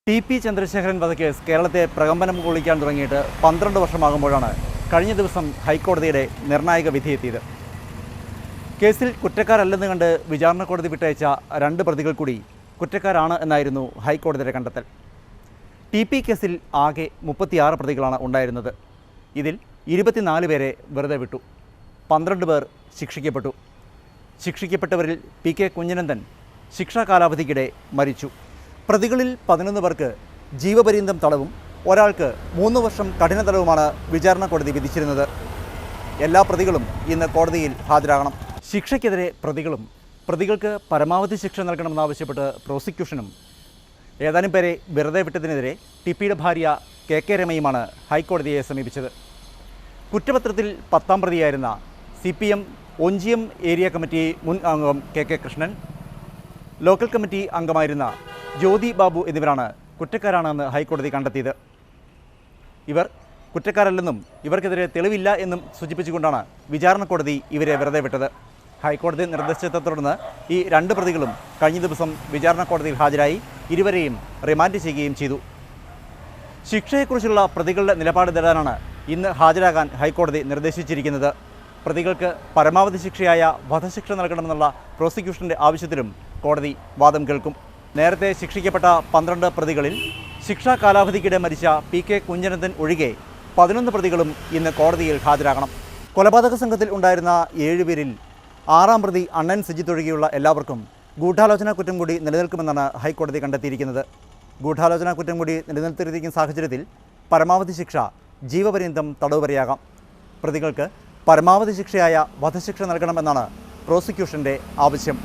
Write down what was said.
TP. Chandrasekharan വധക്കേസ് കേരളത്തെ പ്രകമ്പനം കൊള്ളിക്കാൻ തുടങ്ങിയിട്ട് 12 വർഷമാകുമ്പോഴാണ് കഴിഞ്ഞ ദിവസം ഹൈക്കോടതിയുടെ നിർണായക വിധിയെത്തിയത്. കേസിൽ കുറ്റക്കാരല്ലെന്ന് കണ്ട് വിചാരണ കോടതി വിട്ടയച്ച 2 പ്രതികൾ കൂടി കുറ്റക്കാരാണ് എന്നായിരുന്നു ഹൈക്കോടതിയുടെ കണ്ടെത്തൽ. ടി.പി. കേസിൽ ആകെ 36 പ്രതികളാണ് ഉണ്ടായിരുന്നത്. ഇതിൽ 24 പേരെ വെറുതെ വിട്ടു. 12 പേർ ശിക്ഷിക്കപ്പെട്ടു. ശിക്ഷിക്കപ്പെട്ടവരിൽ പി.കെ. കുഞ്ഞനന്ദൻ ശിക്ഷാ കാലാവധിക്കിടെ മരിച്ചു. പ്രതികളിൽ 11 പേർക്ക് ജീവപര്യന്തം തടവും ഒരാൾക്ക് 3 വർഷം കഠിന തടവുമാണ് വിചാരണ കോടതി വിധിച്ചിരുന്നത്. എല്ലാ പ്രതികളും ഇന്ന് കോടതിയിൽ ഹാജരാകണം. ശിക്ഷയ്ക്കെതിരെ പ്രതികൾക്ക് പരമാവധി ശിക്ഷ നൽകണമെന്നാവശ്യപ്പെട്ട് പ്രോസിക്യൂഷനും ഏതാനും പേരെ വെറുതെ വിട്ടതിനെതിരെ ടി.പിയുടെ ഭാര്യ കെ രമയുമാണ് ഹൈക്കോടതിയെ സമീപിച്ചത്. കുറ്റപത്രത്തിൽ 10ാം പ്രതിയായിരുന്ന CPM ഒഞ്ചിയം ഏരിയ കമ്മിറ്റി മുൻ അംഗം കെ കൃഷ്ണൻ, ലോക്കൽ കമ്മിറ്റി അംഗമായിരുന്ന ജ്യോതി ബാബു എന്നിവരാണ് കുറ്റക്കാരാണെന്ന് ഹൈക്കോടതി കണ്ടെത്തിയത്. ഇവർ കുറ്റക്കാരല്ലെന്നും ഇവർക്കെതിരെ തെളിവില്ല എന്നും സൂചിപ്പിച്ചുകൊണ്ടാണ് വിചാരണ കോടതി ഇവരെ വെറുതെ വിട്ടത്. ഹൈക്കോടതി നിർദ്ദേശത്തെ തുടർന്ന് ഈ 2 പ്രതികളും കഴിഞ്ഞ ദിവസം വിചാരണ കോടതിയിൽ ഹാജരായി ഇരുവരെയും റിമാൻഡ് ചെയ്യുകയും ചെയ്തു. ശിക്ഷയെക്കുറിച്ചുള്ള പ്രതികളുടെ നിലപാട് തേടാനാണ് ഇന്ന് ഹാജരാകാൻ ഹൈക്കോടതി നിർദ്ദേശിച്ചിരിക്കുന്നത്. പ്രതികൾക്ക് പരമാവധി ശിക്ഷയായ വധശിക്ഷ നൽകണമെന്നുള്ള പ്രോസിക്യൂഷൻ്റെ ആവശ്യത്തിലും കോടതി വാദം കേൾക്കും. നേരത്തെ ശിക്ഷിക്കപ്പെട്ട 12 പ്രതികളിൽ ശിക്ഷാ കാലാവധിക്കിടെ മരിച്ച പി.കെ. കുഞ്ഞനന്ദൻ ഒഴികെ 11 പ്രതികളും ഇന്ന് കോടതിയിൽ ഹാജരാകണം. കൊലപാതക സംഘത്തിൽ ഉണ്ടായിരുന്ന 7 പേരിൽ 6ാം പ്രതി അണ്ണൻ സജിത്ത് ഒഴികെയുള്ള എല്ലാവർക്കും ഗൂഢാലോചന കുറ്റം കൂടി നിലനിൽക്കുമെന്നാണ് ഹൈക്കോടതി കണ്ടെത്തിയിരിക്കുന്നത്. ഗൂഢാലോചന കുറ്റം കൂടി നിലനിർത്തിയിരിക്കുന്ന സാഹചര്യത്തിൽ പരമാവധി ശിക്ഷ ജീവപര്യന്തം തടവ് വരെയാകാം. പ്രതികൾക്ക് പരമാവധി ശിക്ഷയായ വധശിക്ഷ നൽകണമെന്നാണ് പ്രോസിക്യൂഷൻ്റെ ആവശ്യം.